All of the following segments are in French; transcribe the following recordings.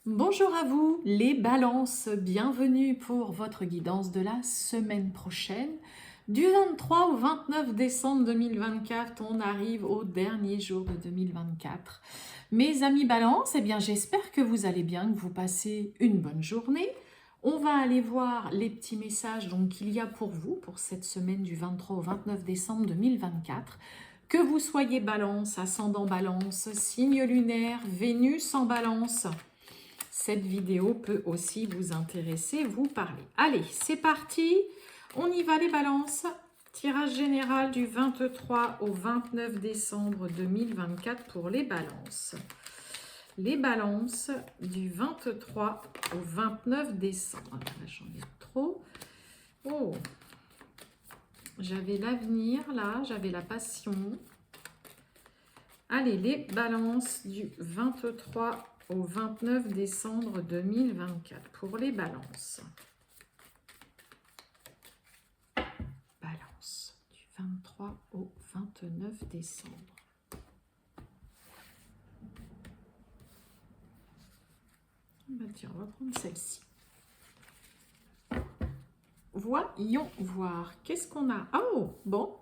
Bonjour à vous les balances, bienvenue pour votre guidance de la semaine prochaine. Du 23 au 29 décembre 2024, on arrive au dernier jour de 2024. Mes amis balances, eh bien j'espère que vous allez bien, que vous passez une bonne journée. On va aller voir les petits messages qu'il y a pour vous pour cette semaine du 23 au 29 décembre 2024. Que vous soyez balance, ascendant balance, signe lunaire, Vénus en balance, cette vidéo peut aussi vous intéresser, vous parler. Allez, c'est parti. On y va les balances. Tirage général du 23 au 29 décembre 2024 pour les balances. Les balances du 23 au 29 décembre. Là, j'en ai trop. Oh, j'avais l'avenir là, j'avais la passion. Allez, les balances du 23 au 29 décembre 2024 pour les balances. Balance du 23 au 29 décembre. Bah tiens, on va prendre celle-ci. Voyons voir. Qu'est-ce qu'on a? Oh, bon.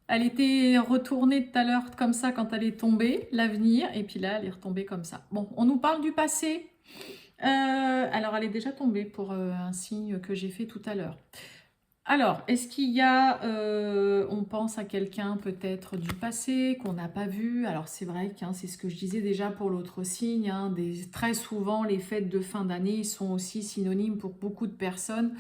Elle était retournée tout à l'heure comme ça quand elle est tombée, l'avenir, et puis là, elle est retombée comme ça. Bon, on nous parle du passé. Alors, elle est déjà tombée pour un signe que j'ai fait tout à l'heure. Alors, est-ce qu'il y a, on pense à quelqu'un peut-être du passé qu'on n'a pas vu? Alors, c'est vrai que c'est ce que je disais déjà pour l'autre signe. Très souvent, les fêtes de fin d'année sont aussi synonymes pour beaucoup de personnes.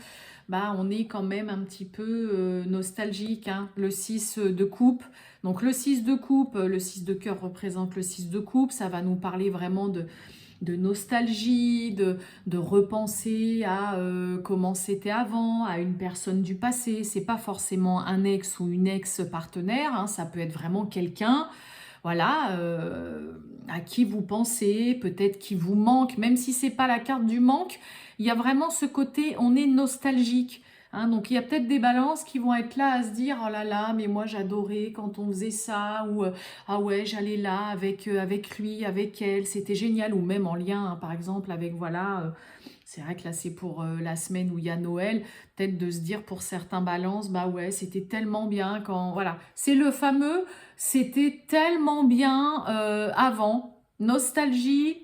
On est quand même un petit peu nostalgique. Le 6 de coupe. Donc, le 6 de coupe, le 6 de cœur représente le 6 de coupe. Ça va nous parler vraiment de nostalgie, de repenser à comment c'était avant, à une personne du passé. C'est pas forcément un ex ou une ex-partenaire, ça peut être vraiment quelqu'un, voilà, à qui vous pensez, peut-être qui vous manque, même si c'est pas la carte du manque, il y a vraiment ce côté, on est nostalgique. Donc il y a peut-être des balances qui vont être là à se dire oh là là mais moi j'adorais quand on faisait ça, ou ah ouais j'allais là avec lui, avec elle, c'était génial, ou même en lien par exemple avec voilà, c'est vrai que là c'est pour la semaine où il y a Noël, peut-être de se dire pour certains balances bah ouais c'était tellement bien quand voilà, c'est le fameux c'était tellement bien avant, nostalgie.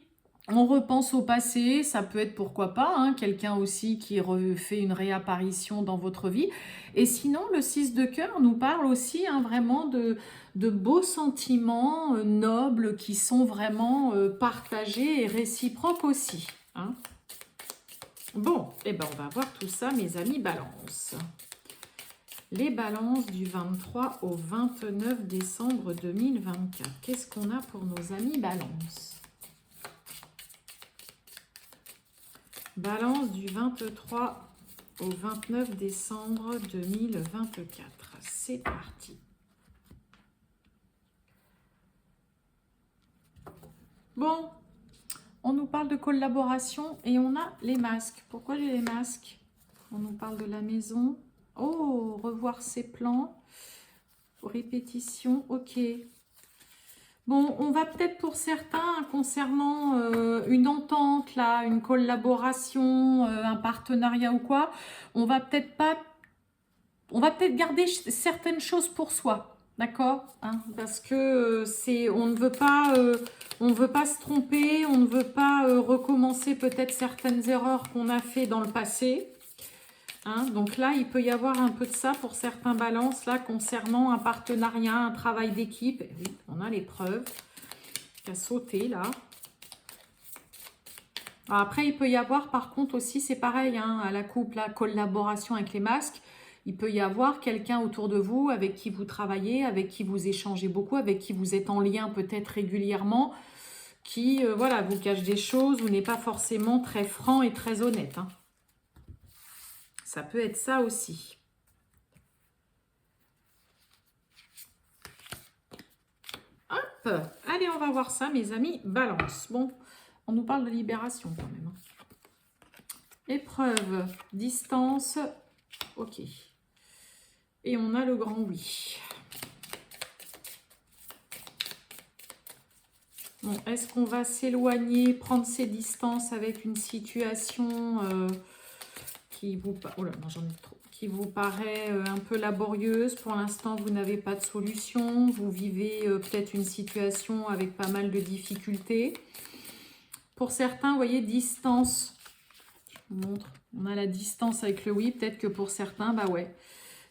On repense au passé, ça peut être pourquoi pas, quelqu'un aussi qui fait une réapparition dans votre vie. Et sinon, le 6 de cœur nous parle aussi vraiment de beaux sentiments nobles qui sont vraiment partagés et réciproques aussi. Bon, et ben on va voir tout ça, mes amis balance. Les balances du 23 au 29 décembre 2024. Qu'est-ce qu'on a pour nos amis balance? Balance du 23 au 29 décembre 2024. C'est parti. Bon, on nous parle de collaboration et on a les masques. Pourquoi j'ai les masques? On nous parle de la maison. Oh, revoir ses plans. Répétition, ok. Bon, on va peut-être pour certains, concernant une entente, là, une collaboration, un partenariat ou quoi, on va peut-être garder certaines choses pour soi, d'accord, parce que on ne veut pas se tromper, on ne veut pas recommencer peut-être certaines erreurs qu'on a fait dans le passé. Donc là, il peut y avoir un peu de ça pour certains balances, là, concernant un partenariat, un travail d'équipe. Oui, on a les preuves qui a sauté, là. Alors après, il peut y avoir, par contre, aussi, c'est pareil, à la couple, la collaboration avec les masques, il peut y avoir quelqu'un autour de vous avec qui vous travaillez, avec qui vous échangez beaucoup, avec qui vous êtes en lien peut-être régulièrement, qui, voilà, vous cache des choses ou n'est pas forcément très franc et très honnête. Ça peut être ça aussi. Hop, allez, on va voir ça, mes amis. Balance. Bon, on nous parle de libération quand même. Épreuve, distance, ok. Et on a le grand oui. Bon, est-ce qu'on va s'éloigner, prendre ses distances avec une situation qui vous... Oh là, non, j'en ai trop. Qui vous paraît un peu laborieuse. Pour l'instant, vous n'avez pas de solution. Vous vivez peut-être une situation avec pas mal de difficultés. Pour certains, vous voyez, distance. Je vous montre. On a la distance avec le oui. Peut-être que pour certains, bah ouais.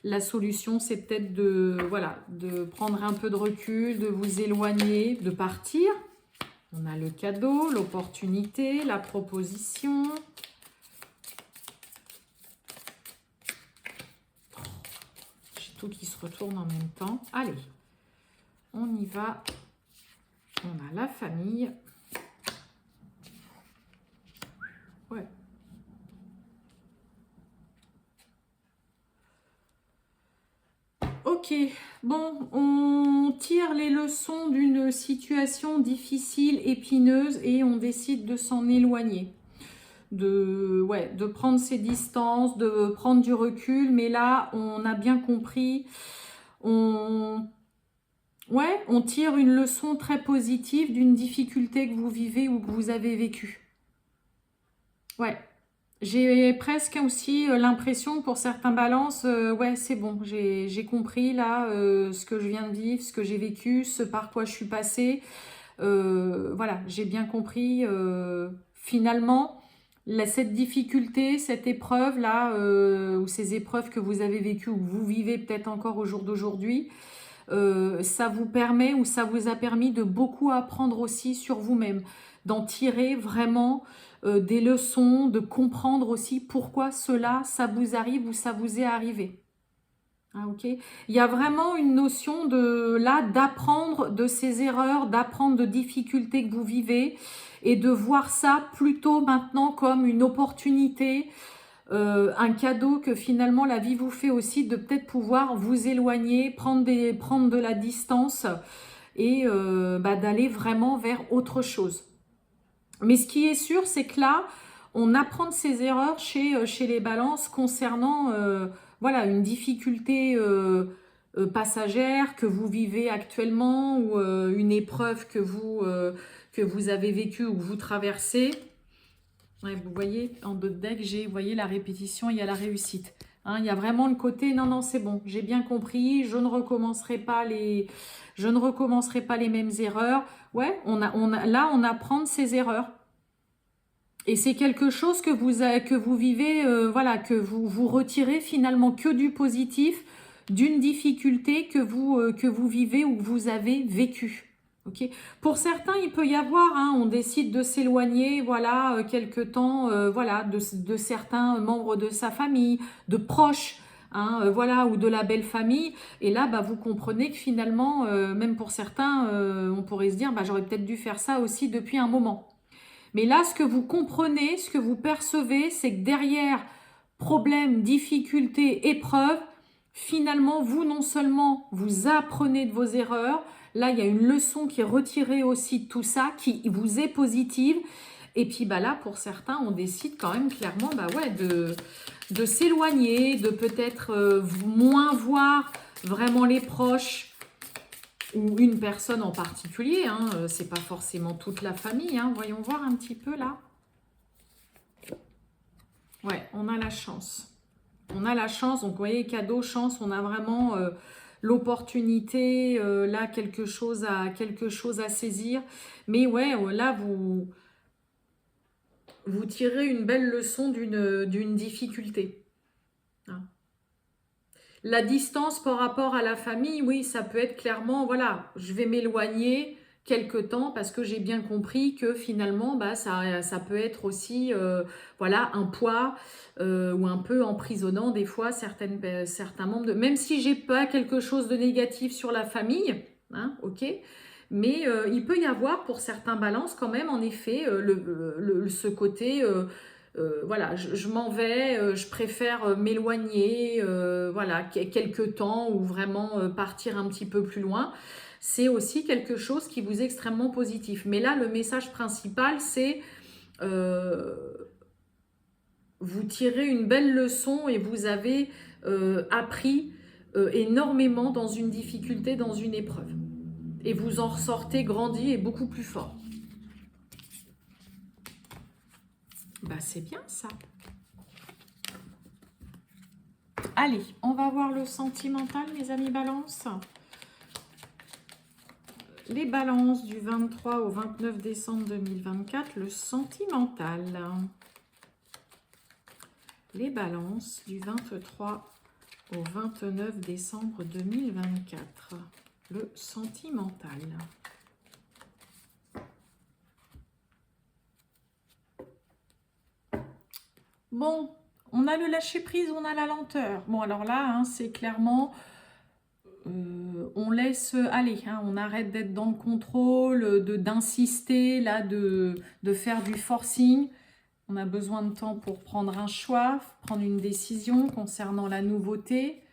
La solution, c'est peut-être de, voilà, de prendre un peu de recul, de vous éloigner, de partir. On a le cadeau, l'opportunité, la proposition. J'ai tout qui se retourne en même temps. Allez, on y va. On a la famille. Ouais. Ok, bon, on tire les leçons d'une situation difficile, épineuse, et on décide de s'en éloigner. De prendre ses distances, de prendre du recul, mais là, on a bien compris, on tire une leçon très positive d'une difficulté que vous vivez ou que vous avez vécue. Ouais. J'ai presque aussi l'impression pour certains balances, ouais c'est bon, j'ai compris là ce que je viens de vivre, ce que j'ai vécu, ce par quoi je suis passée. Voilà, j'ai bien compris finalement cette difficulté, cette épreuve là, ou ces épreuves que vous avez vécues ou que vous vivez peut-être encore au jour d'aujourd'hui, ça vous permet ou ça vous a permis de beaucoup apprendre aussi sur vous-même, d'en tirer vraiment des leçons, de comprendre aussi pourquoi cela, ça vous arrive ou ça vous est arrivé. Ah, ok. Il y a vraiment une notion de là d'apprendre de ces erreurs, d'apprendre de difficultés que vous vivez et de voir ça plutôt maintenant comme une opportunité, un cadeau que finalement la vie vous fait aussi, de peut-être pouvoir vous éloigner, prendre de la distance et d'aller vraiment vers autre chose. Mais ce qui est sûr, c'est que là, on apprend de ses erreurs chez les balances concernant voilà, une difficulté passagère que vous vivez actuellement ou une épreuve que vous avez vécue ou que vous traversez. Ouais, vous voyez, en dos de deck, vous voyez la répétition, il y a la réussite. Hein, il y a vraiment le côté, non, non, c'est bon, j'ai bien compris, je ne recommencerai pas les mêmes erreurs. Ouais, là, on apprend de ses erreurs. Et c'est quelque chose que vous vivez, voilà, que vous retirez finalement que du positif, d'une difficulté que vous vivez ou que vous avez vécue. Okay. Pour certains, il peut y avoir, hein, on décide de s'éloigner, voilà, quelque temps, voilà, de certains membres de sa famille, de proches, hein, voilà, ou de la belle famille. Et là, bah, vous comprenez que finalement, même pour certains, on pourrait se dire, bah, j'aurais peut-être dû faire ça aussi depuis un moment. Mais là, ce que vous comprenez, ce que vous percevez, c'est que derrière problèmes, difficultés, épreuves, finalement, vous non seulement vous apprenez de vos erreurs, là, il y a une leçon qui est retirée aussi de tout ça, qui vous est positive. Et puis bah là, pour certains, on décide quand même clairement bah ouais, de s'éloigner, de peut-être moins voir vraiment les proches, ou une personne en particulier, hein, c'est pas forcément toute la famille, hein. Voyons voir un petit peu là. Ouais, on a la chance. On a la chance, donc vous voyez, cadeau, chance, on a vraiment l'opportunité, là, quelque chose à saisir. Mais ouais, là, vous tirez une belle leçon d'une difficulté. Hein. La distance par rapport à la famille, oui, ça peut être clairement, voilà, je vais m'éloigner quelque temps parce que j'ai bien compris que finalement, bah, ça peut être aussi voilà, un poids ou un peu emprisonnant des fois certains membres. Même si j'ai pas quelque chose de négatif sur la famille, hein, ok, mais il peut y avoir pour certains balances quand même en effet ce côté... voilà, je m'en vais, je préfère m'éloigner, voilà, quelques temps ou vraiment partir un petit peu plus loin. C'est aussi quelque chose qui vous est extrêmement positif. Mais là, le message principal, c'est vous tirez une belle leçon et vous avez appris énormément dans une difficulté, dans une épreuve. Et vous en ressortez grandi et beaucoup plus fort. Bah, c'est bien ça. Allez, on va voir le sentimental, mes amis Balance. Les balances du 23 au 29 décembre 2024, le sentimental. Les balances du 23 au 29 décembre 2024, le sentimental. Bon, on a le lâcher-prise, on a la lenteur. Bon, alors là, hein, c'est clairement... on laisse aller, hein, on arrête d'être dans le contrôle, d'insister, là, de faire du forcing. On a besoin de temps pour prendre un choix, prendre une décision concernant la nouveauté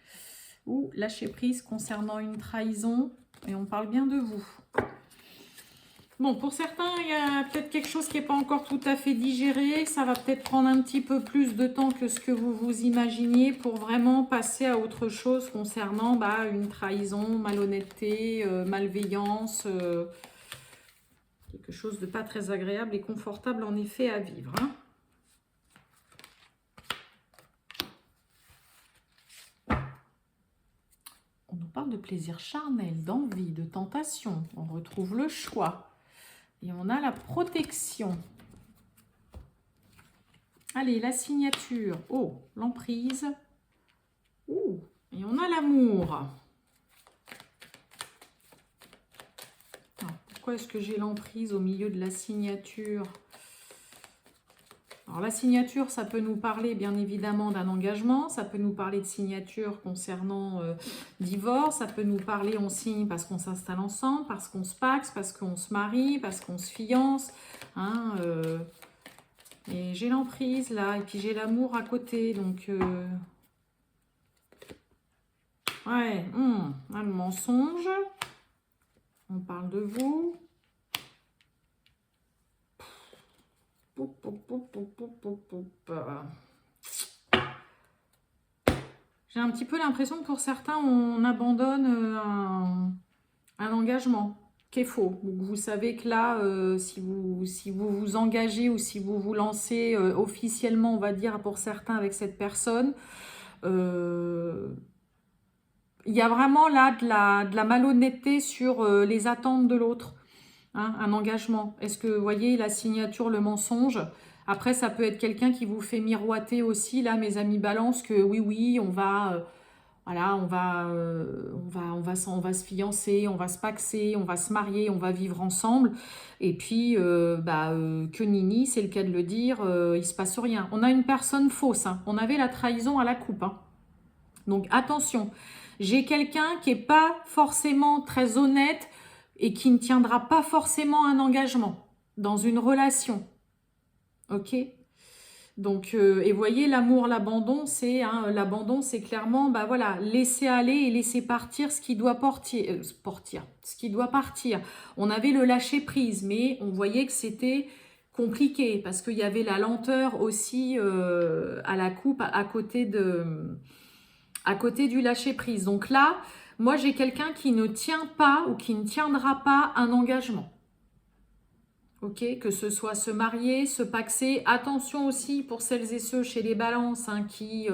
ou lâcher prise concernant une trahison. Et on parle bien de vous. Bon, pour certains, il y a peut-être quelque chose qui n'est pas encore tout à fait digéré. Ça va peut-être prendre un petit peu plus de temps que ce que vous vous imaginiez pour vraiment passer à autre chose concernant une trahison, malhonnêteté, malveillance. Quelque chose de pas très agréable et confortable en effet à vivre. Hein. On nous parle de plaisir charnel, d'envie, de tentation. On retrouve le choix. Et on a la protection. Allez, la signature. Oh, l'emprise. Oh, et on a l'amour. Pourquoi est-ce que j'ai l'emprise au milieu de la signature? Alors, la signature, ça peut nous parler bien évidemment d'un engagement. Ça peut nous parler de signature concernant divorce. Ça peut nous parler, on signe parce qu'on s'installe ensemble, parce qu'on se paxe, parce qu'on se marie, parce qu'on se fiance. Hein, et j'ai l'emprise là, et puis j'ai l'amour à côté. Donc, ouais, le mensonge. On parle de vous. J'ai un petit peu l'impression que pour certains, on abandonne un engagement qui est faux. Donc vous savez que là, si vous vous engagez ou si vous vous lancez officiellement, on va dire pour certains avec cette personne, il y a vraiment là de la malhonnêteté sur les attentes de l'autre. Hein, un engagement. Est-ce que vous voyez la signature, le mensonge? Après, ça peut être quelqu'un qui vous fait miroiter aussi, là, mes amis Balance, que oui, on va, voilà, on va se fiancer, on va se paxer, on va se marier, on va vivre ensemble. Et puis, que nini, c'est le cas de le dire, il se passe rien. On a une personne fausse. Hein. On avait la trahison à la coupe. Hein. Donc, attention. J'ai quelqu'un qui n'est pas forcément très honnête et qui ne tiendra pas forcément un engagement dans une relation. Ok? Donc, et vous voyez, l'amour, l'abandon, c'est clairement, voilà, laisser aller et laisser partir ce qui doit ce qui doit partir. On avait le lâcher prise, mais on voyait que c'était compliqué parce qu'il y avait la lenteur aussi à la coupe à côté du lâcher prise. Donc là, moi, j'ai quelqu'un qui ne tient pas ou qui ne tiendra pas un engagement. Ok, que ce soit se marier, se paxer. Attention aussi pour celles et ceux chez les balances hein, qui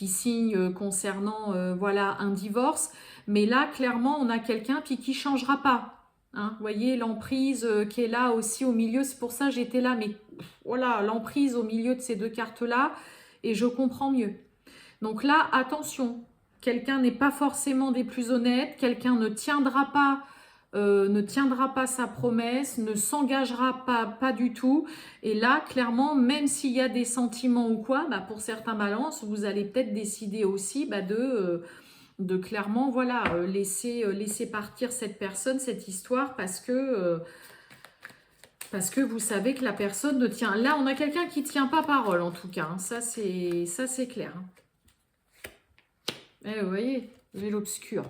signent concernant voilà, un divorce. Mais là, clairement, on a quelqu'un qui ne changera pas. Hein. Vous voyez, l'emprise qui est là aussi au milieu. C'est pour ça que j'étais là. Mais voilà, l'emprise au milieu de ces deux cartes-là. Et je comprends mieux. Donc là, attention. Quelqu'un n'est pas forcément des plus honnêtes. Quelqu'un ne tiendra pas sa promesse, ne s'engagera pas du tout. Et là, clairement, même s'il y a des sentiments ou quoi, pour certains balances, vous allez peut-être décider aussi de clairement voilà, laisser partir cette personne, cette histoire, parce que vous savez que la personne ne tient... Là, on a quelqu'un qui ne tient pas parole, en tout cas. Hein. Ça, c'est clair. Hein. Et vous voyez, j'ai l'obscur.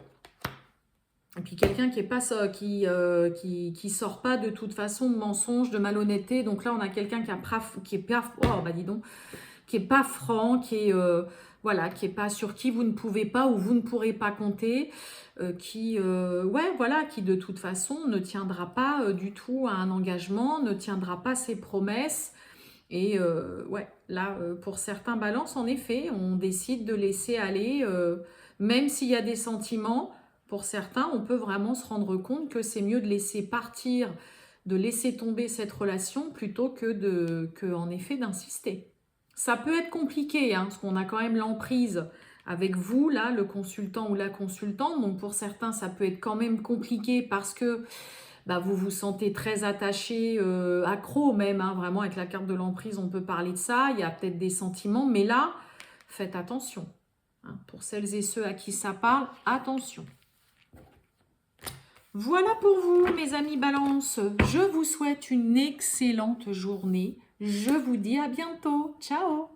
Et puis quelqu'un qui est pas qui sort pas de toute façon de mensonge, de malhonnêteté. Donc là, on a quelqu'un qui est pas franc, qui est voilà, qui est pas sur qui vous ne pouvez pas ou vous ne pourrez pas compter, qui de toute façon ne tiendra pas du tout à un engagement, ne tiendra pas ses promesses. Et ouais, là, pour certains balances, en effet, on décide de laisser aller, même s'il y a des sentiments, pour certains, on peut vraiment se rendre compte que c'est mieux de laisser partir, de laisser tomber cette relation plutôt que en effet, d'insister. Ça peut être compliqué, hein, parce qu'on a quand même l'emprise avec vous, là, le consultant ou la consultante. Donc pour certains, ça peut être quand même compliqué parce que bah, vous vous sentez très attaché, accro même, hein, vraiment avec la carte de l'emprise, on peut parler de ça. Il y a peut-être des sentiments, mais là, faites attention. Hein, pour celles et ceux à qui ça parle, attention. Voilà pour vous, mes amis Balance. Je vous souhaite une excellente journée. Je vous dis à bientôt. Ciao!